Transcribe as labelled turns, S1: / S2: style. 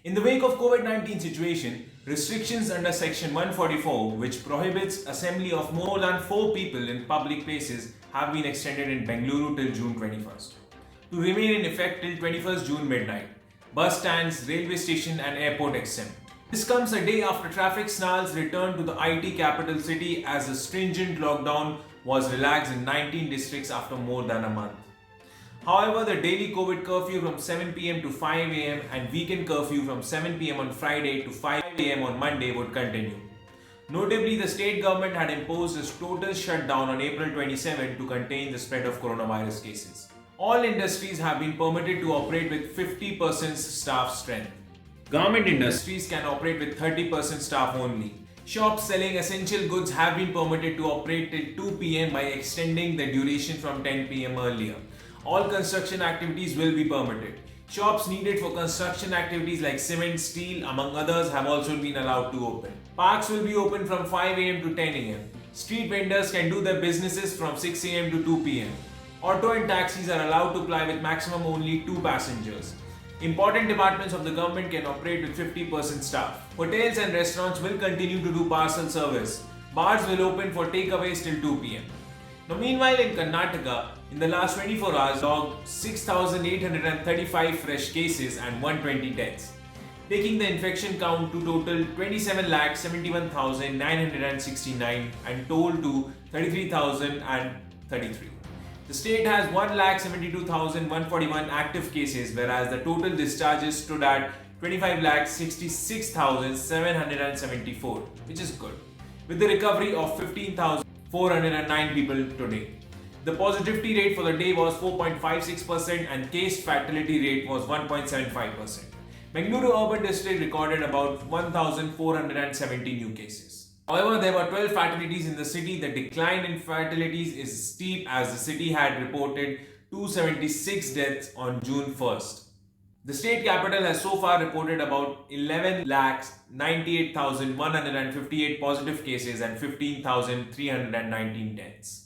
S1: In the wake of COVID-19 situation, restrictions under Section 144, which prohibits assembly of more than 4 people in public places, have been extended in Bengaluru till June 21st. To remain in effect till 21st June midnight. Bus stands, railway station and airport exempt. This comes a day after traffic snarls returned to the IT capital city as a stringent lockdown was relaxed in 19 districts after more than a month. However, the daily COVID curfew from 7 pm to 5 am and weekend curfew from 7 pm on Friday to 5 am on Monday would continue. Notably, the state government had imposed a total shutdown on April 27 to contain the spread of coronavirus cases. All industries have been permitted to operate with 50% staff strength. Garment industries can operate with 30% staff only. Shops selling essential goods have been permitted to operate till 2 pm by extending the duration from 10 pm earlier. All construction activities will be permitted. Shops needed for construction activities like cement, steel, among others, have also been allowed to open. Parks will be open from 5 am to 10 am. Street vendors can do their businesses from 6 am to 2 pm. Auto and taxis are allowed to ply with maximum only 2 passengers. Important departments of the government can operate with 50% staff. Hotels and restaurants will continue to do parcel service. Bars will open for takeaways till 2 pm. Now, meanwhile, in Karnataka, in the last 24 hours, logged 6,835 fresh cases and 120 deaths, taking the infection count to total 27,71,969 and toll to 33,033. The state has 1,72,141 active cases, whereas the total discharges stood at 25,66,774, which is good, with the recovery of 15,409 people today. The positivity rate for the day was 4.56% and case fatality rate was 1.75%. Bengaluru urban district recorded about 1,470 new cases. However, there were 12 fatalities in the city. The decline in fatalities is steep as the city had reported 276 deaths on June 1st. The state capital has so far reported about 11,98,158 positive cases and 15,319 deaths.